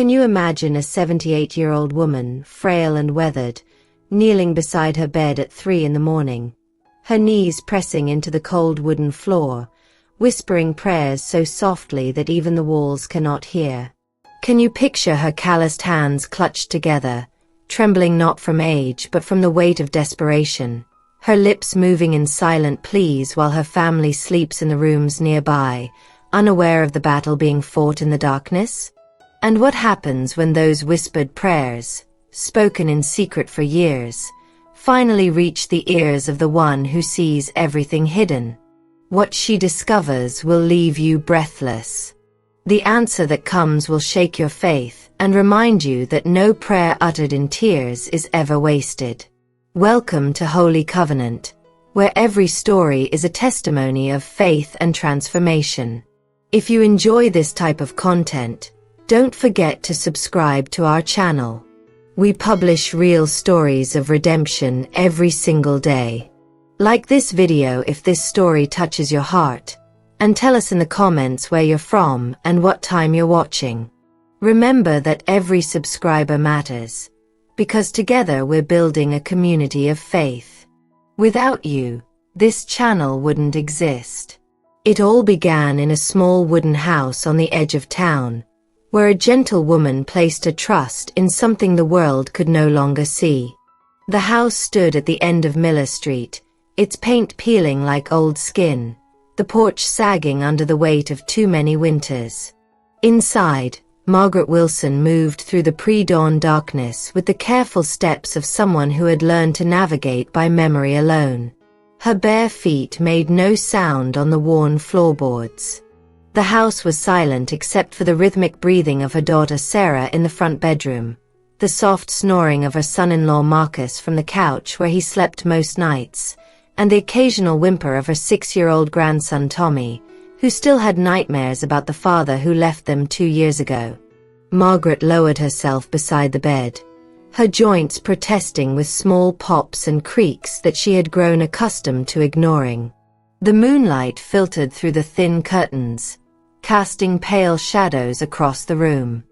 Can you imagine a 78-year-old woman, frail and weathered, kneeling beside her bed at 3 in the morning, her knees pressing into the cold wooden floor, whispering prayers so softly that even the walls cannot hear? Can you picture her calloused hands clutched together, trembling not from age but from the weight of desperation, her lips moving in silent pleas while her family sleeps in the rooms nearby, unaware of the battle being fought in the darkness? And what happens when those whispered prayers, spoken in secret for years, finally reach the ears of the one who sees everything hidden? What she discovers will leave you breathless. The answer that comes will shake your faith and remind you that no prayer uttered in tears is ever wasted. Welcome to Holy Covenant, where every story is a testimony of faith and transformation. If you enjoy this type of content, don't forget to subscribe to our channel. We publish real stories of redemption every single day. Like this video if this story touches your heart, and tell us in the comments where you're from and what time you're watching. Remember that every subscriber matters, because together we're building a community of faith. Without you, this channel wouldn't exist. It all began in a small wooden house on the edge of town, where a gentle woman placed her trust in something the world could no longer see. The house stood at the end of Miller Street, its paint peeling like old skin, the porch sagging under the weight of too many winters. Inside, Margaret Wilson moved through the pre-dawn darkness with the careful steps of someone who had learned to navigate by memory alone. Her bare feet made no sound on the worn floorboards. The house was silent except for the rhythmic breathing of her daughter Sarah in the front bedroom, the soft snoring of her son-in-law Marcus from the couch where he slept most nights, and the occasional whimper of her 6-year-old grandson Tommy, who still had nightmares about the father who left them 2 years ago. Margaret lowered herself beside the bed, her joints protesting with small pops and creaks that she had grown accustomed to ignoring. The moonlight filtered through the thin curtains, casting pale shadows across the room.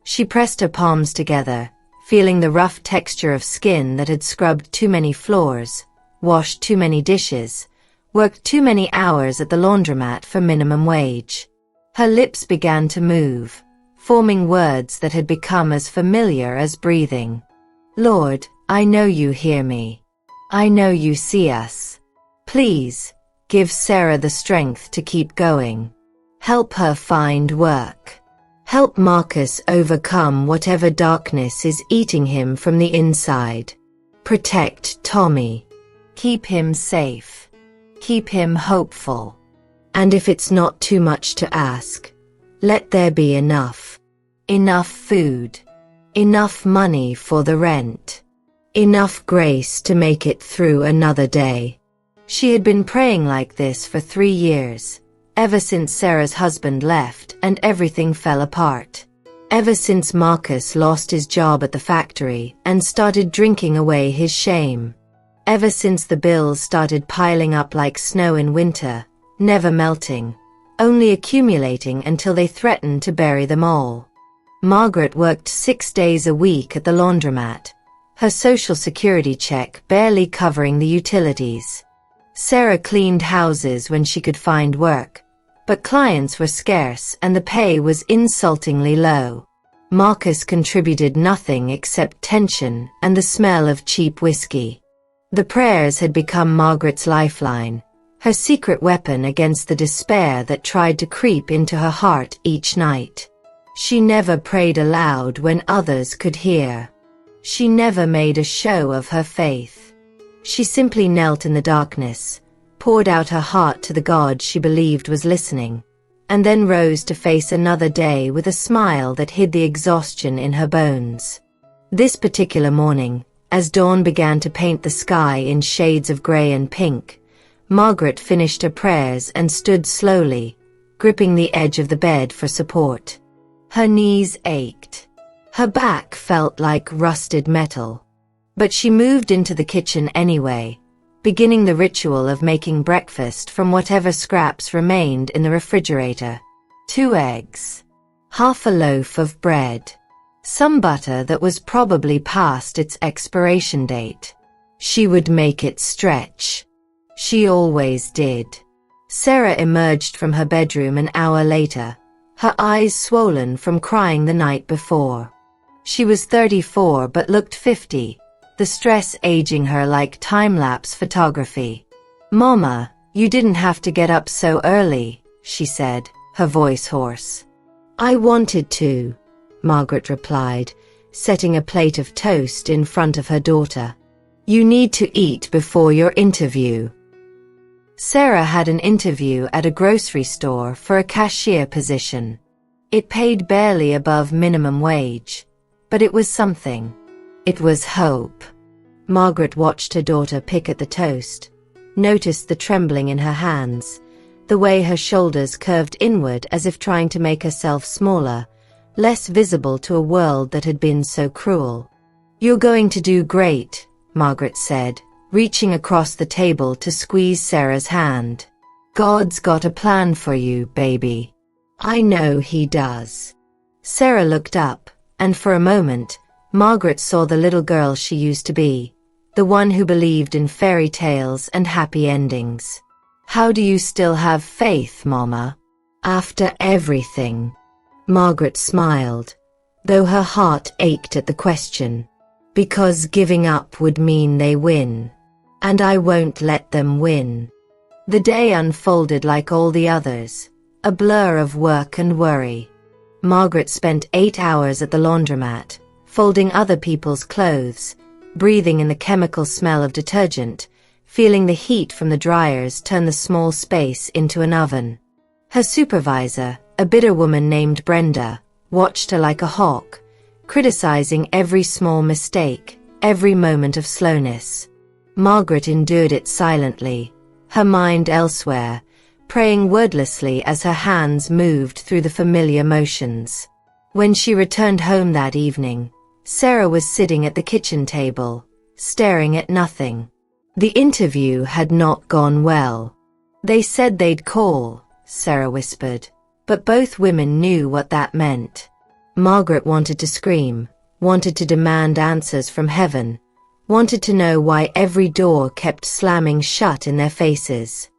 She pressed her palms together, feeling the rough texture of skin that had scrubbed too many floors, washed too many dishes, worked too many hours at the laundromat for minimum wage. Her lips began to move, forming words that had become as familiar as breathing. Lord, I know you hear me. I know you see us. Please, give Sarah the strength to keep going. Help her find work. Help Marcus overcome whatever darkness is eating him from the inside. Protect Tommy. Keep him safe. Keep him hopeful. And if it's not too much to ask, let there be enough. Enough food. Enough money for the rent. Enough grace to make it through another day. She had been praying like this for 3 years, ever since Sarah's husband left and everything fell apart. Ever since Marcus lost his job at the factory and started drinking away his shame. Ever since the bills started piling up like snow in winter, never melting, only accumulating until they threatened to bury them all. Margaret worked 6 days a week at the laundromat, her social security check barely covering the utilities. Sarah cleaned houses when she could find work, but clients were scarce and the pay was insultingly low. Marcus contributed nothing except tension and the smell of cheap whiskey. The prayers had become Margaret's lifeline, her secret weapon against the despair that tried to creep into her heart each night. She never prayed aloud when others could hear. She never made a show of her faith. She simply knelt in the darkness, poured out her heart to the God she believed was listening, and then rose to face another day with a smile that hid the exhaustion in her bones. This particular morning, as dawn began to paint the sky in shades of gray and pink, Margaret finished her prayers and stood slowly, gripping the edge of the bed for support. Her knees ached. Her back felt like rusted metal. But she moved into the kitchen anyway, beginning the ritual of making breakfast from whatever scraps remained in the refrigerator. 2 eggs. Half a loaf of bread. Some butter that was probably past its expiration date. She would make it stretch. She always did. Sarah emerged from her bedroom an hour later, her eyes swollen from crying the night before. She was 34 but looked 50, the stress aging her like time-lapse photography. "Mama, you didn't have to get up so early," she said, her voice hoarse. "I wanted to," Margaret replied, setting a plate of toast in front of her daughter. "You need to eat before your interview." Sarah had an interview at a grocery store for a cashier position. It paid barely above minimum wage, but it was something. It was hope. Margaret watched her daughter pick at the toast, noticed the trembling in her hands, the way her shoulders curved inward as if trying to make herself smaller, less visible to a world that had been so cruel. "You're going to do great," Margaret said, reaching across the table to squeeze Sarah's hand. "God's got a plan for you, baby." "I know he does." Sarah looked up, and for a moment, Margaret saw the little girl she used to be, the one who believed in fairy tales and happy endings. "How do you still have faith, Mama? After everything?" Margaret smiled, though her heart ached at the question. "Because giving up would mean they win. And I won't let them win." The day unfolded like all the others, a blur of work and worry. Margaret spent 8 hours at the laundromat, folding other people's clothes, breathing in the chemical smell of detergent, feeling the heat from the dryers turn the small space into an oven. Her supervisor, a bitter woman named Brenda, watched her like a hawk, criticizing every small mistake, every moment of slowness. Margaret endured it silently, her mind elsewhere, praying wordlessly as her hands moved through the familiar motions. When she returned home that evening, Sarah was sitting at the kitchen table, staring at nothing. The interview had not gone well. "They said they'd call," Sarah whispered, but both women knew what that meant. Margaret wanted to scream, wanted to demand answers from heaven, wanted to know why every door kept slamming shut in their faces.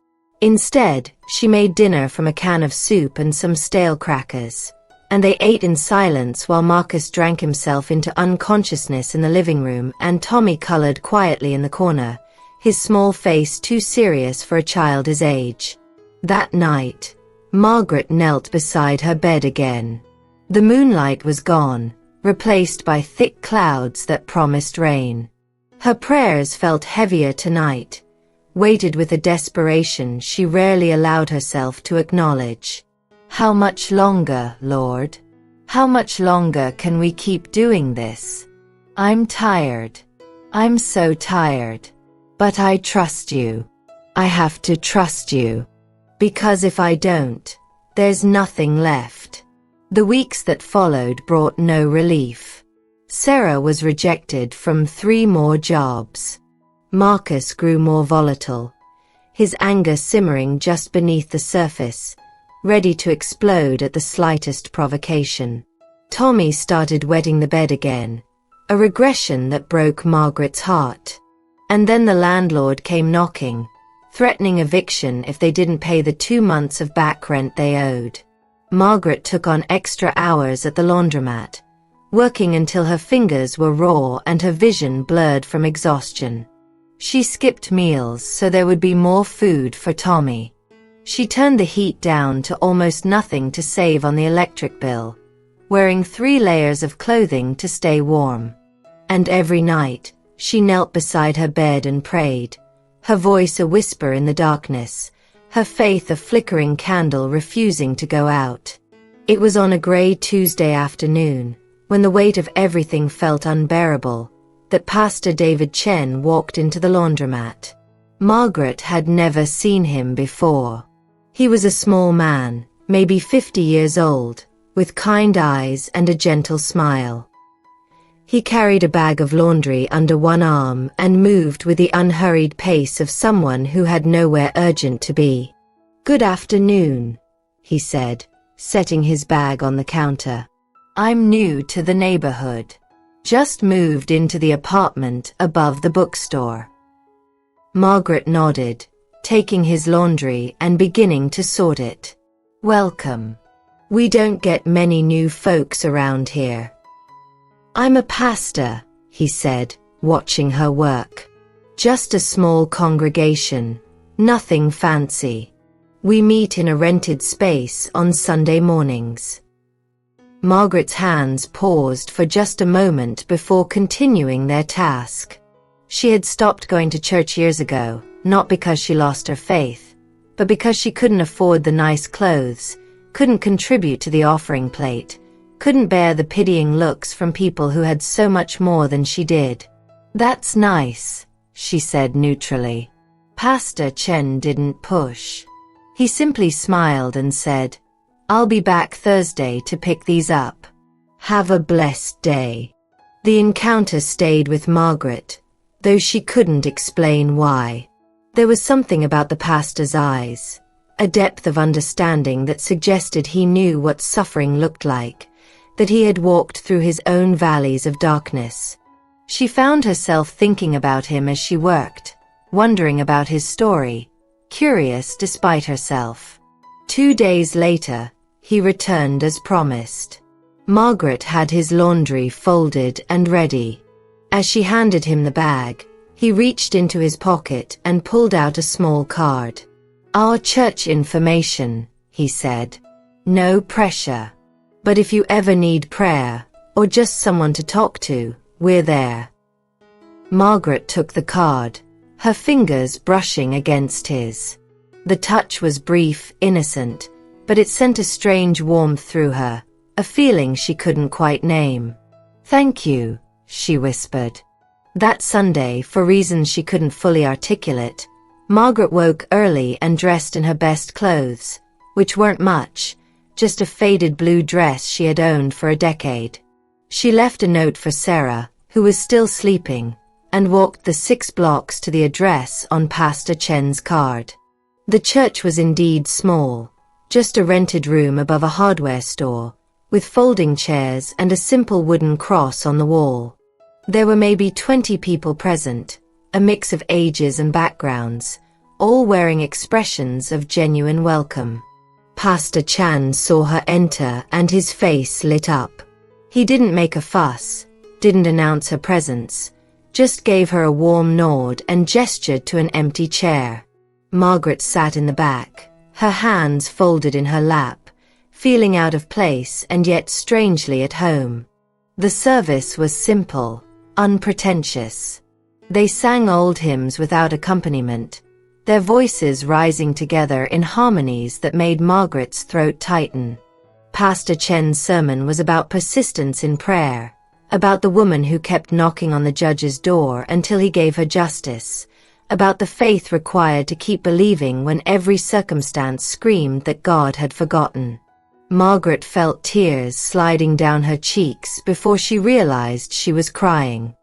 Instead, she made dinner from a can of soup and some stale crackers, and they ate in silence while Marcus drank himself into unconsciousness in the living room and Tommy colored quietly in the corner, his small face too serious for a child his age. That night, Margaret knelt beside her bed again. The moonlight was gone, replaced by thick clouds that promised rain. Her prayers felt heavier tonight, weighted with a desperation she rarely allowed herself to acknowledge. "How much longer, Lord? How much longer can we keep doing this? I'm tired. I'm so tired. But I trust you. I have to trust you. Because if I don't, there's nothing left." The weeks that followed brought no relief. Sarah was rejected from 3 more jobs. Marcus grew more volatile, his anger simmering just beneath the surface, ready to explode at the slightest provocation. Tommy started wetting the bed again, a regression that broke Margaret's heart. And then the landlord came knocking, threatening eviction if they didn't pay the 2 months of back rent they owed. Margaret took on extra hours at the laundromat, working until her fingers were raw and her vision blurred from exhaustion. She skipped meals so there would be more food for Tommy. She turned the heat down to almost nothing to save on the electric bill, wearing 3 layers of clothing to stay warm. And every night, she knelt beside her bed and prayed, her voice a whisper in the darkness, her faith a flickering candle refusing to go out. It was on a gray Tuesday afternoon, when the weight of everything felt unbearable, that Pastor David Chen walked into the laundromat. Margaret had never seen him before. He was a small man, maybe 50 years old, with kind eyes and a gentle smile. He carried a bag of laundry under one arm and moved with the unhurried pace of someone who had nowhere urgent to be. "Good afternoon," he said, setting his bag on the counter. I'm new to the neighborhood. Just moved into the apartment above the bookstore. Margaret nodded, taking his laundry and beginning to sort it. Welcome. We don't get many new folks around here. I'm a pastor, he said, watching her work. Just a small congregation, nothing fancy. We meet in a rented space on Sunday mornings. Margaret's hands paused for just a moment before continuing their task. She had stopped going to church years ago, not because she lost her faith, but because she couldn't afford the nice clothes, couldn't contribute to the offering plate, couldn't bear the pitying looks from people who had so much more than she did. That's nice, she said neutrally. Pastor Chen didn't push. He simply smiled and said, I'll be back Thursday to pick these up. Have a blessed day. The encounter stayed with Margaret, though she couldn't explain why. There was something about the pastor's eyes, a depth of understanding that suggested he knew what suffering looked like, that he had walked through his own valleys of darkness. She found herself thinking about him as she worked, wondering about his story, curious despite herself. 2 days later, he returned as promised. Margaret had his laundry folded and ready. As she handed him the bag, he reached into his pocket and pulled out a small card. Our church information, he said. No pressure. But if you ever need prayer, or just someone to talk to, we're there. Margaret took the card, her fingers brushing against his. The touch was brief, innocent, but it sent a strange warmth through her, a feeling she couldn't quite name. Thank you, she whispered. That Sunday, for reasons she couldn't fully articulate, Margaret woke early and dressed in her best clothes, which weren't much, just a faded blue dress she had owned for a decade. She left a note for Sarah, who was still sleeping, and walked the 6 blocks to the address on Pastor Chen's card. The church was indeed small, just a rented room above a hardware store, with folding chairs and a simple wooden cross on the wall. There were maybe 20 people present, a mix of ages and backgrounds, all wearing expressions of genuine welcome. Pastor Chan saw her enter and his face lit up. He didn't make a fuss, didn't announce her presence, just gave her a warm nod and gestured to an empty chair. Margaret sat in the back, her hands folded in her lap, feeling out of place and yet strangely at home. The service was simple, unpretentious. They sang old hymns without accompaniment, their voices rising together in harmonies that made Margaret's throat tighten. Pastor Chen's sermon was about persistence in prayer, about the woman who kept knocking on the judge's door until he gave her justice, about the faith required to keep believing when every circumstance screamed that God had forgotten. Margaret felt tears sliding down her cheeks before she realized she was crying.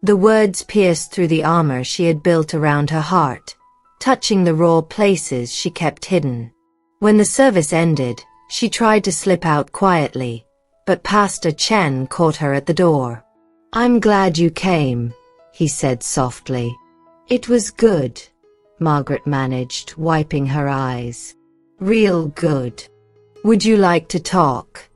The words pierced through the armor she had built around her heart, touching the raw places she kept hidden. When the service ended, she tried to slip out quietly, but Pastor Chen caught her at the door. I'm glad you came, he said softly. It was good, Margaret managed, wiping her eyes. Real good. Would you like to talk?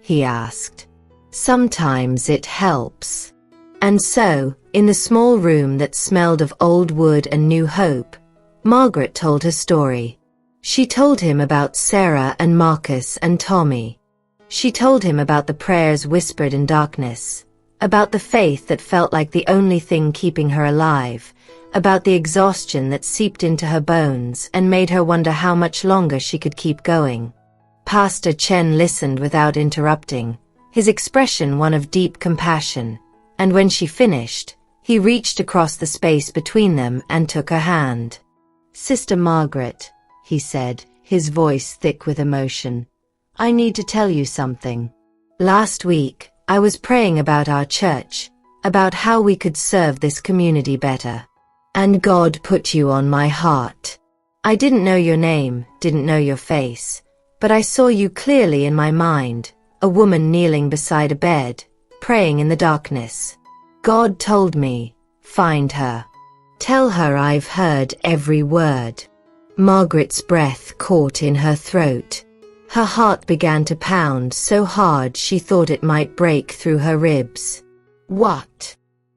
He asked. Sometimes it helps. And so, in the small room that smelled of old wood and new hope, Margaret told her story. She told him about Sarah and Marcus and Tommy. She told him about the prayers whispered in darkness, about the faith that felt like the only thing keeping her alive, about the exhaustion that seeped into her bones and made her wonder how much longer she could keep going. Pastor Chen listened without interrupting, his expression one of deep compassion, and when she finished, he reached across the space between them and took her hand. Sister Margaret, he said, his voice thick with emotion, I need to tell you something. Last week, I was praying about our church, about how we could serve this community better. And God put you on my heart. I didn't know your name, didn't know your face, but I saw you clearly in my mind, a woman kneeling beside a bed, praying in the darkness. God told me, find her. Tell her I've heard every word. Margaret's breath caught in her throat. Her heart began to pound so hard she thought it might break through her ribs. What?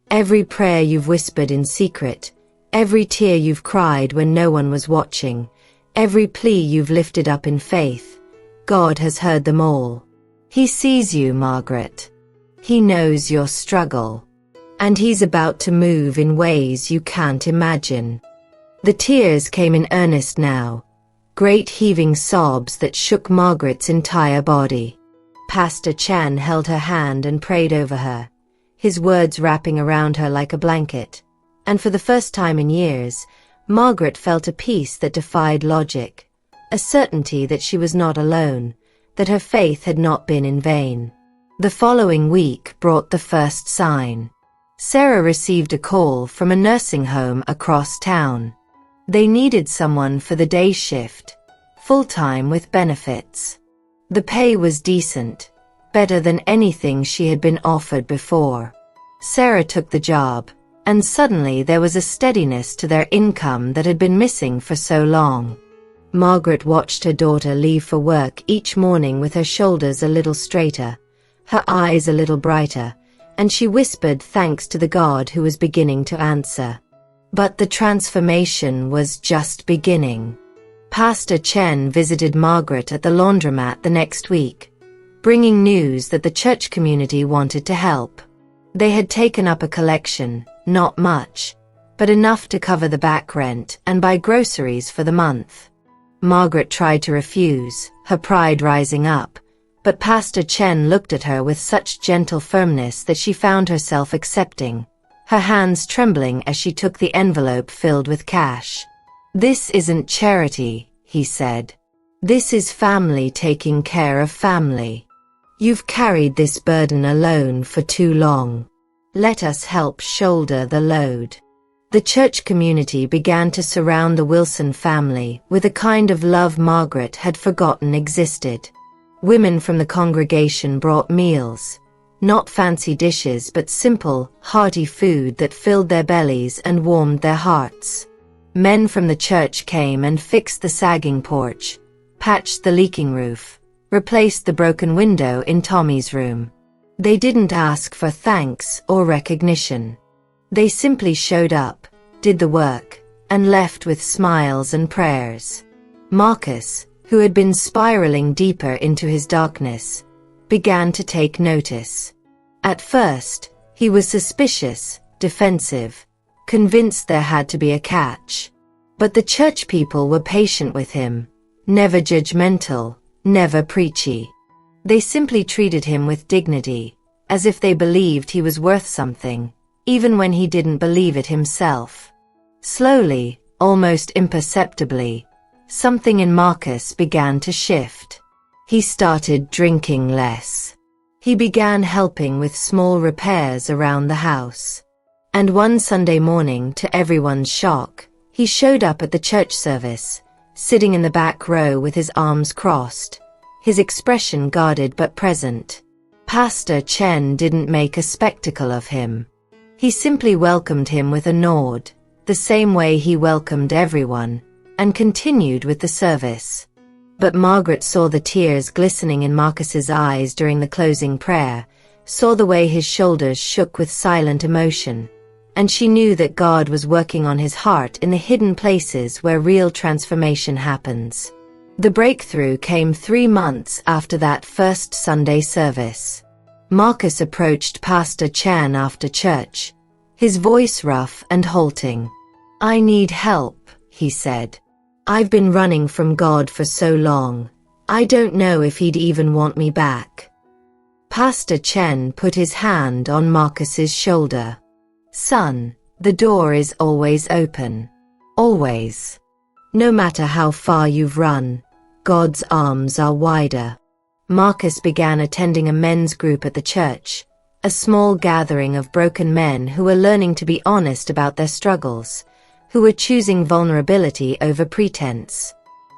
Every prayer you've whispered in secret, every tear you've cried when no one was watching, every plea you've lifted up in faith, God has heard them all. He sees you, Margaret. He knows your struggle. And he's about to move in ways you can't imagine. The tears came in earnest now, great heaving sobs that shook Margaret's entire body. Pastor Chan held her hand and prayed over her, his words wrapping around her like a blanket. And for the first time in years, Margaret felt a peace that defied logic, a certainty that she was not alone, that her faith had not been in vain. The following week brought the first sign. Sarah received a call from a nursing home across town. They needed someone for the day shift, full-time with benefits. The pay was decent, better than anything she had been offered before. Sarah took the job, and suddenly there was a steadiness to their income that had been missing for so long. Margaret watched her daughter leave for work each morning with her shoulders a little straighter, her eyes a little brighter, and she whispered thanks to the God who was beginning to answer. But the transformation was just beginning. Pastor Chen visited Margaret at the laundromat the next week, bringing news that the church community wanted to help. They had taken up a collection, not much, but enough to cover the back rent and buy groceries for the month. Margaret tried to refuse, her pride rising up, but Pastor Chen looked at her with such gentle firmness that she found herself accepting, her hands trembling as she took the envelope filled with cash. "This isn't charity," he said. "This is family taking care of family. You've carried this burden alone for too long. Let us help shoulder the load." The church community began to surround the Wilson family with a kind of love Margaret had forgotten existed. Women from the congregation brought meals, not fancy dishes but simple, hearty food that filled their bellies and warmed their hearts. Men from the church came and fixed the sagging porch, patched the leaking roof, replaced the broken window in Tommy's room. They didn't ask for thanks or recognition. They simply showed up, did the work, and left with smiles and prayers. Marcus, who had been spiraling deeper into his darkness, began to take notice. At first, he was suspicious, defensive, convinced there had to be a catch. But the church people were patient with him, never judgmental, never preachy. They simply treated him with dignity, as if they believed he was worth something, even when he didn't believe it himself. Slowly, almost imperceptibly, something in Marcus began to shift. He started drinking less. He began helping with small repairs around the house. And one Sunday morning, to everyone's shock, he showed up at the church service, sitting in the back row with his arms crossed, his expression guarded but present. Pastor Chen didn't make a spectacle of him. He simply welcomed him with a nod, the same way he welcomed everyone, and continued with the service. But Margaret saw the tears glistening in Marcus's eyes during the closing prayer, saw the way his shoulders shook with silent emotion, and she knew that God was working on his heart in the hidden places where real transformation happens. The breakthrough came 3 months after that first Sunday service. Marcus approached Pastor Chan after church, his voice rough and halting. "I need help," he said. "I've been running from God for so long. I don't know if he'd even want me back." Pastor Chen put his hand on Marcus's shoulder. "Son, the door is always open. Always. No matter how far you've run, God's arms are wider." Marcus began attending a men's group at the church, a small gathering of broken men who were learning to be honest about their struggles, who were choosing vulnerability over pretense.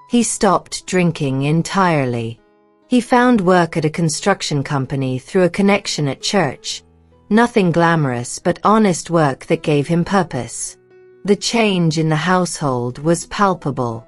He stopped drinking entirely. He found work at a construction company through a connection at church. Nothing glamorous, but honest work that gave him purpose. The change in the household was palpable.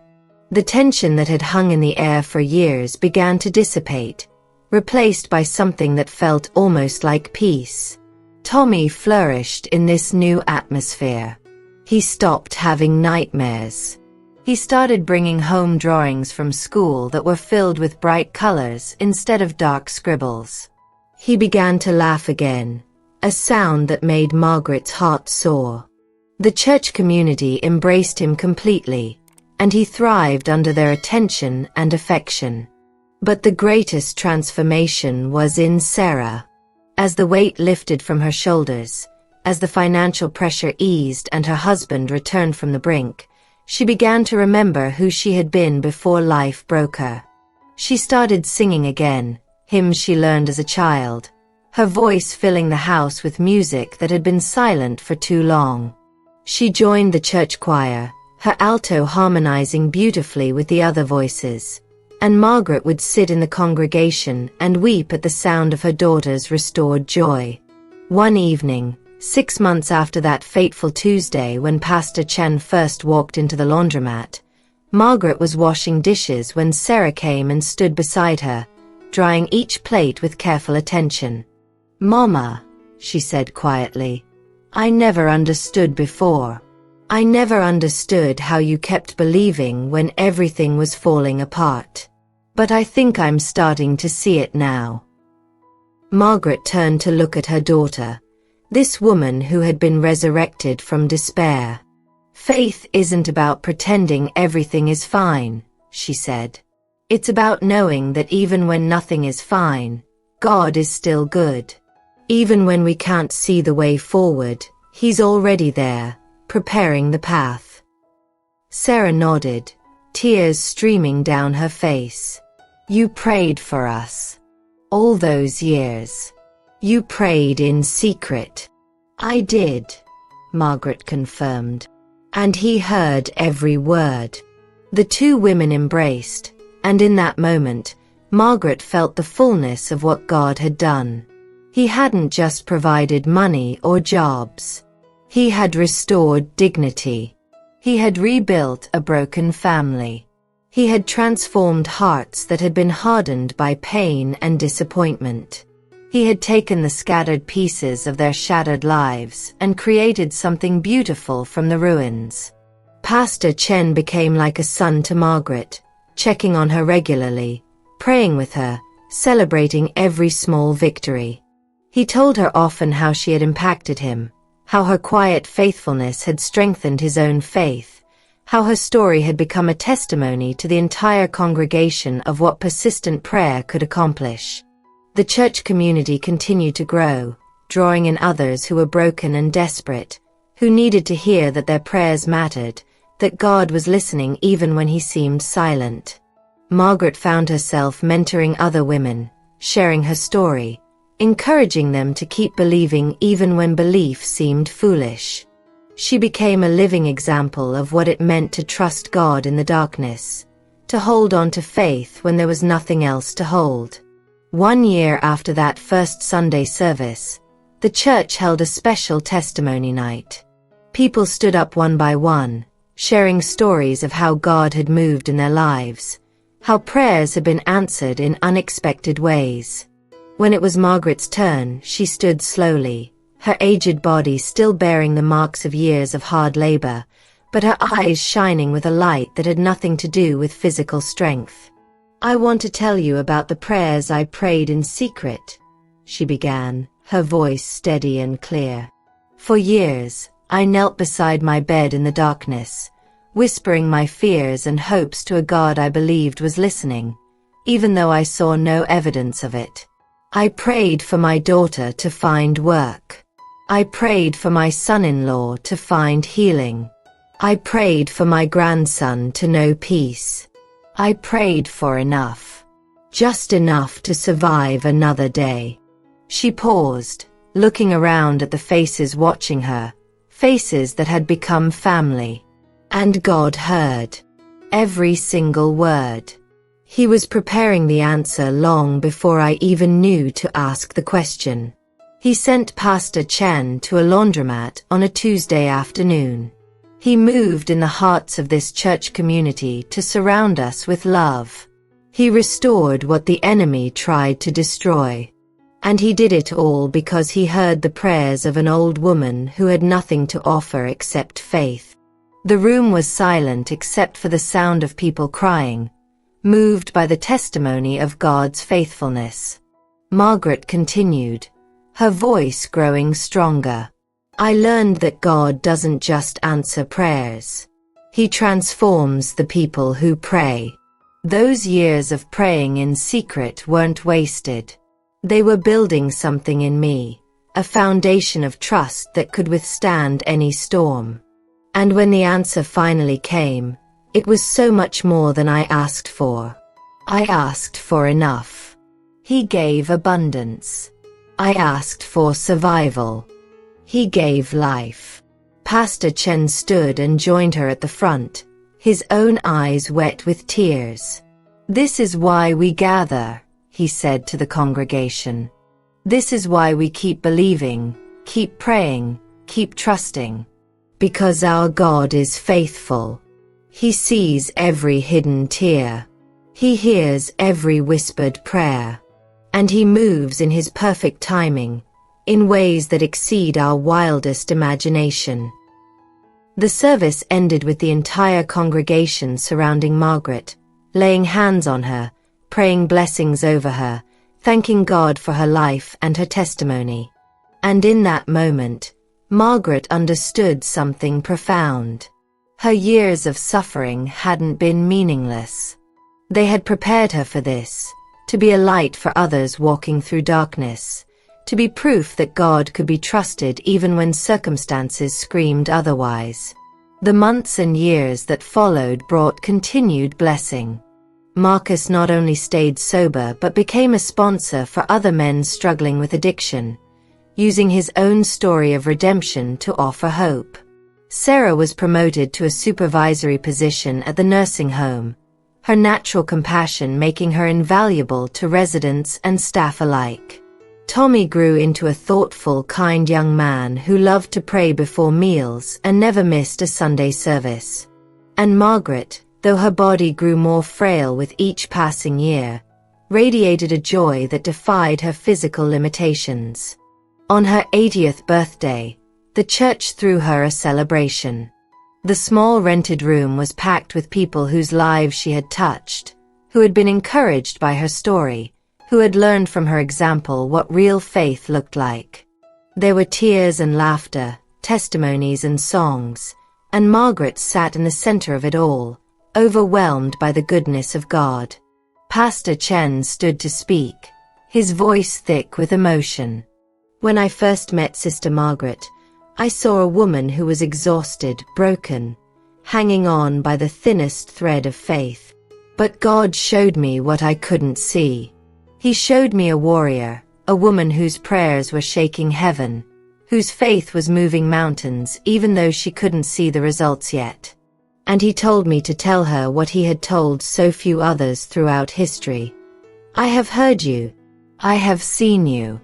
The tension that had hung in the air for years began to dissipate, replaced by something that felt almost like peace. Tommy flourished in this new atmosphere. He stopped having nightmares. He started bringing home drawings from school that were filled with bright colors instead of dark scribbles. He began to laugh again, a sound that made Margaret's heart soar. The church community embraced him completely, and he thrived under their attention and affection. But the greatest transformation was in Sarah. As the weight lifted from her shoulders, as the financial pressure eased and her husband returned from the brink, she began to remember who she had been before life broke her. She started singing again, hymns she learned as a child, her voice filling the house with music that had been silent for too long. She joined the church choir, her alto harmonizing beautifully with the other voices, and Margaret would sit in the congregation and weep at the sound of her daughter's restored joy. One evening, 6 months after that fateful Tuesday when Pastor Chen first walked into the laundromat, Margaret was washing dishes when Sarah came and stood beside her, drying each plate with careful attention. "Mama," she said quietly, "I never understood before. I never understood how you kept believing when everything was falling apart. But I think I'm starting to see it now." Margaret turned to look at her daughter, this woman who had been resurrected from despair. "Faith isn't about pretending everything is fine," she said. "It's about knowing that even when nothing is fine, God is still good. Even when we can't see the way forward, He's already there, preparing the path." Sarah nodded, tears streaming down her face. "You prayed for us. All those years. You prayed in secret." "I did," Margaret confirmed. "And He heard every word." The two women embraced, and in that moment, Margaret felt the fullness of what God had done. He hadn't just provided money or jobs. He had restored dignity. He had rebuilt a broken family. He had transformed hearts that had been hardened by pain and disappointment. He had taken the scattered pieces of their shattered lives and created something beautiful from the ruins. Pastor Chen became like a son to Margaret, checking on her regularly, praying with her, celebrating every small victory. He told her often how she had impacted him, how her quiet faithfulness had strengthened his own faith, how her story had become a testimony to the entire congregation of what persistent prayer could accomplish. The church community continued to grow, drawing in others who were broken and desperate, who needed to hear that their prayers mattered, that God was listening even when He seemed silent. Margaret found herself mentoring other women, sharing her story, encouraging them to keep believing even when belief seemed foolish. She became a living example of what it meant to trust God in the darkness, to hold on to faith when there was nothing else to hold. 1 year after that first Sunday service, the church held a special testimony night. People stood up one by one, sharing stories of how God had moved in their lives, how prayers had been answered in unexpected ways. When it was Margaret's turn, she stood slowly, her aged body still bearing the marks of years of hard labor, but her eyes shining with a light that had nothing to do with physical strength. "I want to tell you about the prayers I prayed in secret," she began, her voice steady and clear. "For years, I knelt beside my bed in the darkness, whispering my fears and hopes to a God I believed was listening, even though I saw no evidence of it. I prayed for my daughter to find work. I prayed for my son-in-law to find healing. I prayed for my grandson to know peace. I prayed for enough. Just enough to survive another day." She paused, looking around at the faces watching her, faces that had become family. And God heard every single word. He was preparing the answer long before I even knew to ask the question. He sent Pastor Chen to a laundromat on a Tuesday afternoon. He moved in the hearts of this church community to surround us with love. He restored what the enemy tried to destroy. And he did it all because he heard the prayers of an old woman who had nothing to offer except faith. The room was silent except for the sound of people crying, moved by the testimony of God's faithfulness. Margaret continued, her voice growing stronger. I learned that God doesn't just answer prayers. He transforms the people who pray. Those years of praying in secret weren't wasted. They were building something in me, a foundation of trust that could withstand any storm. And when the answer finally came, it was so much more than I asked for. I asked for enough. He gave abundance. I asked for survival. He gave life. Pastor Chen stood and joined her at the front, his own eyes wet with tears. This is why we gather, he said to the congregation. This is why we keep believing, keep praying, keep trusting. Because our God is faithful. He sees every hidden tear. He hears every whispered prayer. And he moves in his perfect timing, in ways that exceed our wildest imagination. The service ended with the entire congregation surrounding Margaret, laying hands on her, praying blessings over her, thanking God for her life and her testimony. And in that moment, Margaret understood something profound. Her years of suffering hadn't been meaningless. They had prepared her for this, to be a light for others walking through darkness, to be proof that God could be trusted even when circumstances screamed otherwise. The months and years that followed brought continued blessing. Marcus not only stayed sober but became a sponsor for other men struggling with addiction, using his own story of redemption to offer hope. Sarah was promoted to a supervisory position at the nursing home, her natural compassion making her invaluable to residents and staff alike. Tommy grew into a thoughtful, kind young man who loved to pray before meals and never missed a Sunday service. And Margaret, though her body grew more frail with each passing year, radiated a joy that defied her physical limitations. On her 80th birthday, the church threw her a celebration. The small rented room was packed with people whose lives she had touched, who had been encouraged by her story, who had learned from her example what real faith looked like. There were tears and laughter, testimonies and songs, and Margaret sat in the center of it all, overwhelmed by the goodness of God. Pastor Chen stood to speak, his voice thick with emotion. When I first met Sister Margaret, I saw a woman who was exhausted, broken, hanging on by the thinnest thread of faith. But God showed me what I couldn't see. He showed me a warrior, a woman whose prayers were shaking heaven, whose faith was moving mountains even though she couldn't see the results yet. And he told me to tell her what he had told so few others throughout history. I have heard you. I have seen you.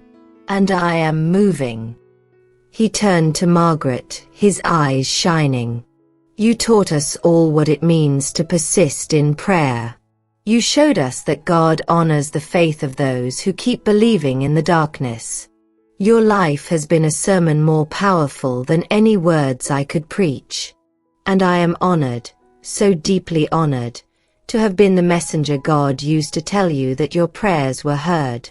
And I am moving. He turned to Margaret, his eyes shining. You taught us all what it means to persist in prayer. You showed us that God honors the faith of those who keep believing in the darkness. Your life has been a sermon more powerful than any words I could preach. And I am honored, so deeply honored, to have been the messenger God used to tell you that your prayers were heard.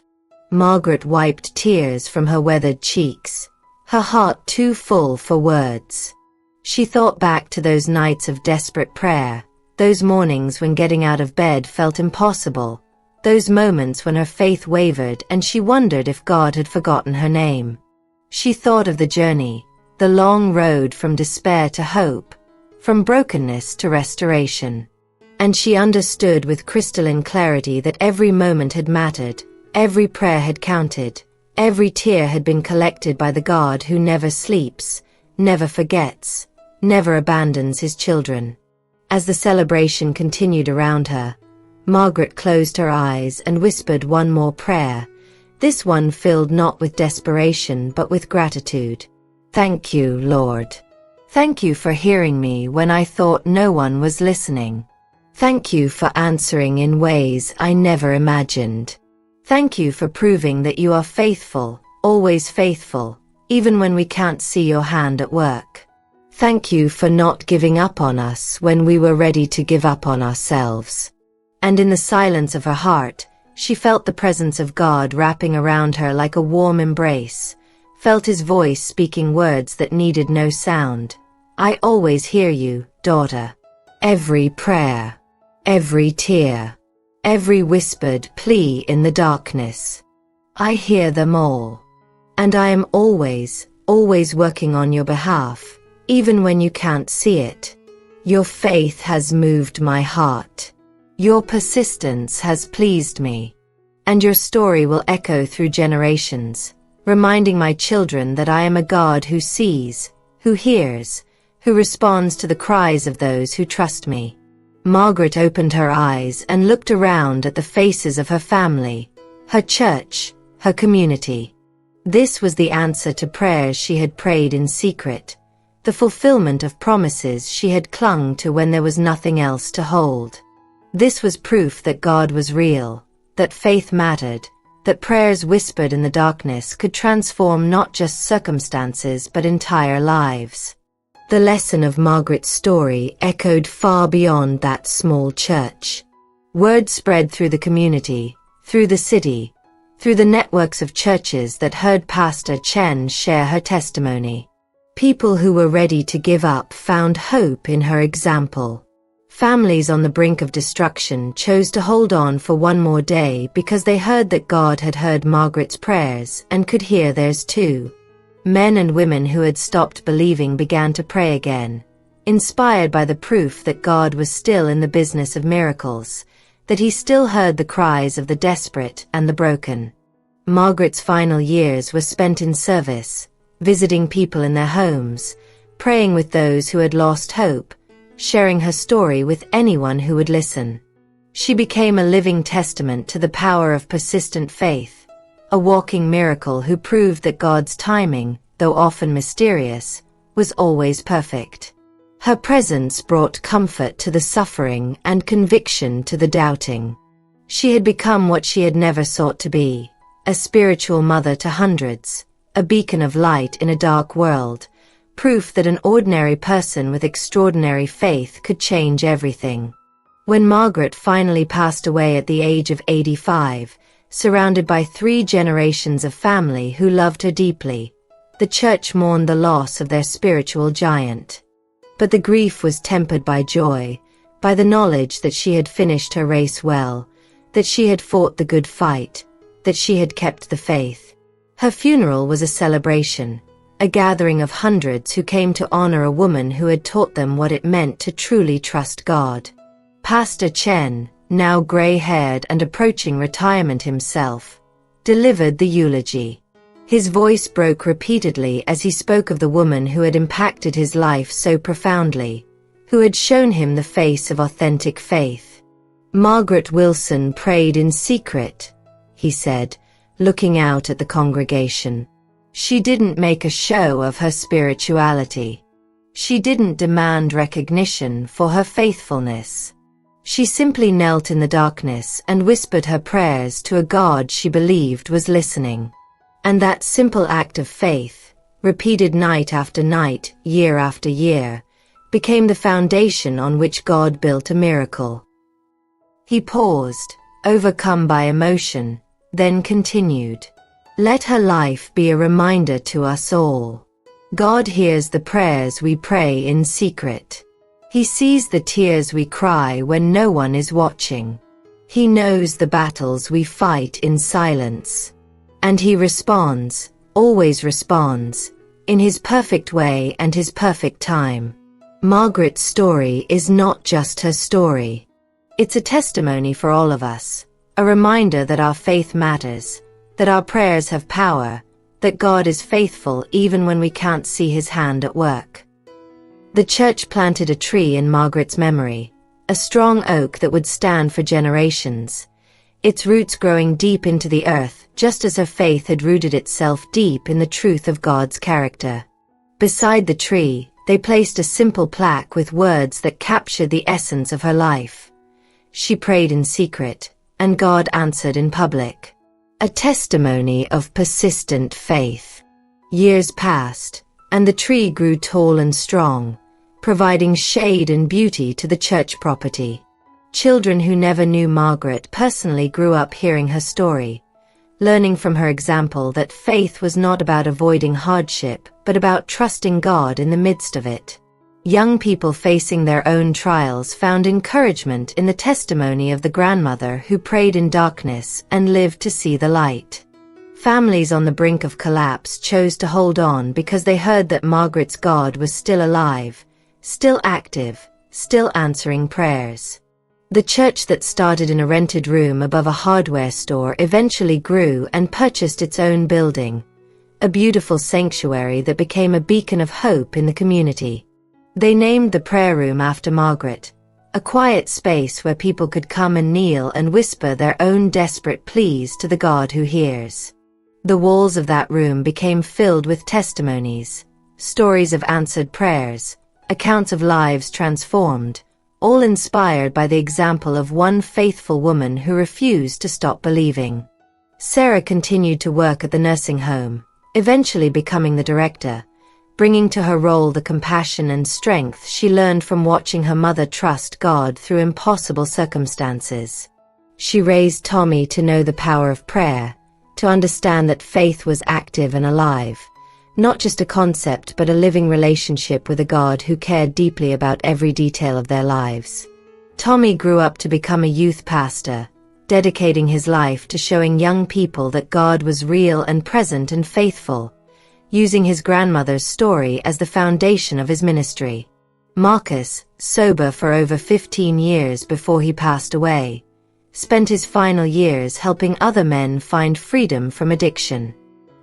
Margaret wiped tears from her weathered cheeks, her heart too full for words. She thought back to those nights of desperate prayer, those mornings when getting out of bed felt impossible, those moments when her faith wavered and she wondered if God had forgotten her name. She thought of the journey, the long road from despair to hope, from brokenness to restoration. And she understood with crystalline clarity that every moment had mattered, every prayer had counted, every tear had been collected by the God who never sleeps, never forgets, never abandons his children. As the celebration continued around her, Margaret closed her eyes and whispered one more prayer, this one filled not with desperation but with gratitude. Thank you, Lord. Thank you for hearing me when I thought no one was listening. Thank you for answering in ways I never imagined. Thank you for proving that you are faithful, always faithful, even when we can't see your hand at work. Thank you for not giving up on us when we were ready to give up on ourselves. And in the silence of her heart, she felt the presence of God wrapping around her like a warm embrace, felt his voice speaking words that needed no sound. I always hear you, daughter. Every prayer, every tear, every whispered plea in the darkness. I hear them all. And I am always, always working on your behalf, even when you can't see it. Your faith has moved my heart. Your persistence has pleased me. And your story will echo through generations, reminding my children that I am a God who sees, who hears, who responds to the cries of those who trust me. Margaret opened her eyes and looked around at the faces of her family, her church, her community. This was the answer to prayers she had prayed in secret, the fulfillment of promises she had clung to when there was nothing else to hold. This was proof that God was real, that faith mattered, that prayers whispered in the darkness could transform not just circumstances but entire lives. The lesson of Margaret's story echoed far beyond that small church. Word spread through the community, through the city, through the networks of churches that heard Pastor Chen share her testimony. People who were ready to give up found hope in her example. Families on the brink of destruction chose to hold on for one more day because they heard that God had heard Margaret's prayers and could hear theirs too. Men and women who had stopped believing began to pray again, inspired by the proof that God was still in the business of miracles, that he still heard the cries of the desperate and the broken. Margaret's final years were spent in service, visiting people in their homes, praying with those who had lost hope, sharing her story with anyone who would listen. She became a living testament to the power of persistent faith, a walking miracle who proved that God's timing, though often mysterious, was always perfect. Her presence brought comfort to the suffering and conviction to the doubting. She had become what she had never sought to be, a spiritual mother to hundreds, a beacon of light in a dark world, proof that an ordinary person with extraordinary faith could change everything. When Margaret finally passed away at the age of 85, surrounded by 3 generations of family who loved her deeply, the church mourned the loss of their spiritual giant. But the grief was tempered by joy, by the knowledge that she had finished her race well, that she had fought the good fight, that she had kept the faith. Her funeral was a celebration, a gathering of hundreds who came to honor a woman who had taught them what it meant to truly trust God. Pastor Chen, now gray-haired and approaching retirement himself, delivered the eulogy. His voice broke repeatedly as he spoke of the woman who had impacted his life so profoundly, who had shown him the face of authentic faith. Margaret Wilson prayed in secret, he said, looking out at the congregation. She didn't make a show of her spirituality. She didn't demand recognition for her faithfulness. She simply knelt in the darkness and whispered her prayers to a God she believed was listening. And that simple act of faith, repeated night after night, year after year, became the foundation on which God built a miracle. He paused, overcome by emotion, then continued. Let her life be a reminder to us all. God hears the prayers we pray in secret. He sees the tears we cry when no one is watching. He knows the battles we fight in silence. And he responds, always responds, in his perfect way and his perfect time. Margaret's story is not just her story. It's a testimony for all of us, a reminder that our faith matters, that our prayers have power, that God is faithful even when we can't see his hand at work. The church planted a tree in Margaret's memory, a strong oak that would stand for generations, its roots growing deep into the earth, just as her faith had rooted itself deep in the truth of God's character. Beside the tree, they placed a simple plaque with words that captured the essence of her life. She prayed in secret, and God answered in public. A testimony of persistent faith. Years passed, and the tree grew tall and strong, providing shade and beauty to the church property. Children who never knew Margaret personally grew up hearing her story, learning from her example that faith was not about avoiding hardship, but about trusting God in the midst of it. Young people facing their own trials found encouragement in the testimony of the grandmother who prayed in darkness and lived to see the light. Families on the brink of collapse chose to hold on because they heard that Margaret's God was still alive, still active, still answering prayers. The church that started in a rented room above a hardware store eventually grew and purchased its own building, a beautiful sanctuary that became a beacon of hope in the community. They named the prayer room after Margaret, a quiet space where people could come and kneel and whisper their own desperate pleas to the God who hears. The walls of that room became filled with testimonies, stories of answered prayers, accounts of lives transformed, all inspired by the example of one faithful woman who refused to stop believing. Sarah continued to work at the nursing home, eventually becoming the director, bringing to her role the compassion and strength she learned from watching her mother trust God through impossible circumstances. She raised Tommy to know the power of prayer, to understand that faith was active and alive, not just a concept but a living relationship with a God who cared deeply about every detail of their lives. Tommy grew up to become a youth pastor, dedicating his life to showing young people that God was real and present and faithful, using his grandmother's story as the foundation of his ministry. Marcus, sober for over 15 years before he passed away, spent his final years helping other men find freedom from addiction.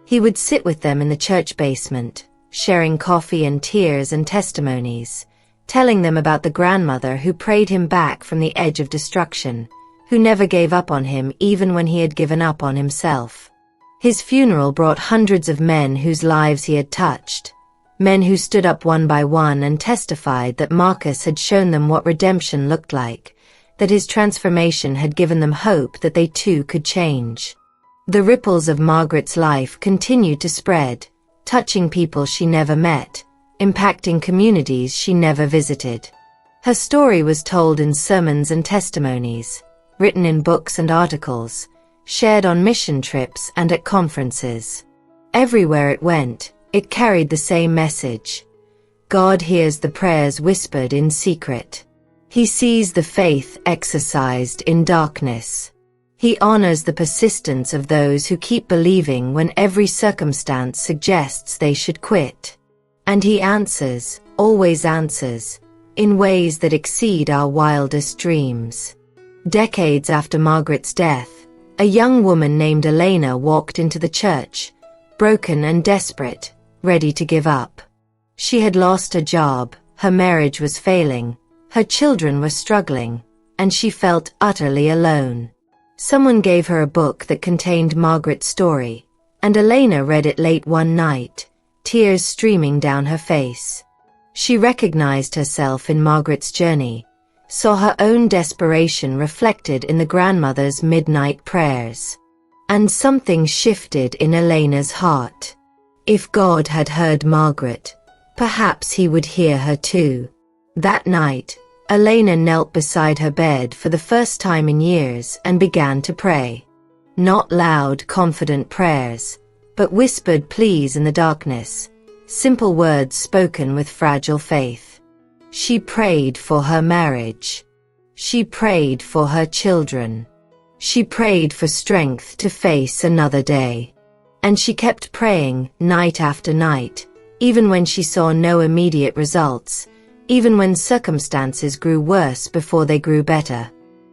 He would sit with them in the church basement, sharing coffee and tears and testimonies, telling them about the grandmother who prayed him back from the edge of destruction, who never gave up on him even when he had given up on himself. His funeral brought hundreds of men whose lives he had touched, men who stood up one by one and testified that Marcus had shown them what redemption looked like, that his transformation had given them hope that they too could change. The ripples of Margaret's life continued to spread, touching people she never met, impacting communities she never visited. Her story was told in sermons and testimonies, written in books and articles, shared on mission trips and at conferences. Everywhere it went, it carried the same message. God hears the prayers whispered in secret. He sees the faith exercised in darkness. He honors the persistence of those who keep believing when every circumstance suggests they should quit. And he answers, always answers, in ways that exceed our wildest dreams. Decades after Margaret's death, a young woman named Elena walked into the church, broken and desperate, ready to give up. She had lost her job, her marriage was failing, her children were struggling, and she felt utterly alone. Someone gave her a book that contained Margaret's story, and Elena read it late one night, tears streaming down her face. She recognized herself in Margaret's journey, saw her own desperation reflected in the grandmother's midnight prayers. And something shifted in Elena's heart. If God had heard Margaret, perhaps he would hear her too. That night, Elena knelt beside her bed for the first time in years and began to pray. Not loud, confident prayers, but whispered pleas in the darkness, simple words spoken with fragile faith. She prayed for her marriage. She prayed for her children. She prayed for strength to face another day. And she kept praying night after night, even when she saw no immediate results, even when circumstances grew worse before they grew better.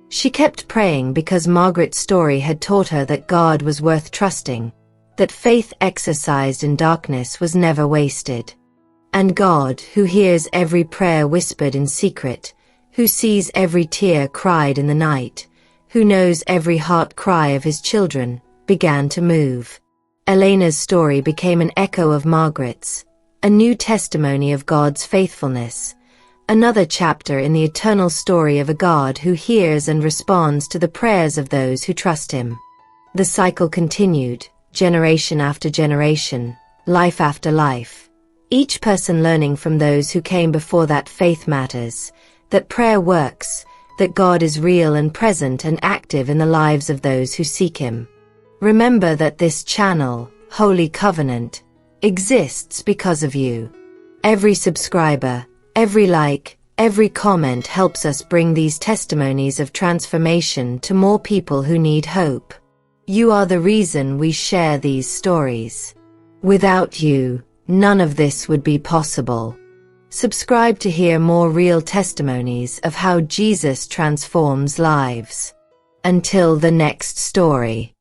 She kept praying because Margaret's story had taught her that God was worth trusting, that faith exercised in darkness was never wasted. And God, who hears every prayer whispered in secret, who sees every tear cried in the night, who knows every heart cry of his children, began to move. Elena's story became an echo of Margaret's, a new testimony of God's faithfulness, another chapter in the eternal story of a God who hears and responds to the prayers of those who trust him. The cycle continued, generation after generation, life after life, each person learning from those who came before that faith matters, that prayer works, that God is real and present and active in the lives of those who seek him. Remember that this channel, Holy Covenant, exists because of you. Every subscriber, every like, every comment helps us bring these testimonies of transformation to more people who need hope. You are the reason we share these stories. Without you, none of this would be possible. Subscribe to hear more real testimonies of how Jesus transforms lives. Until the next story.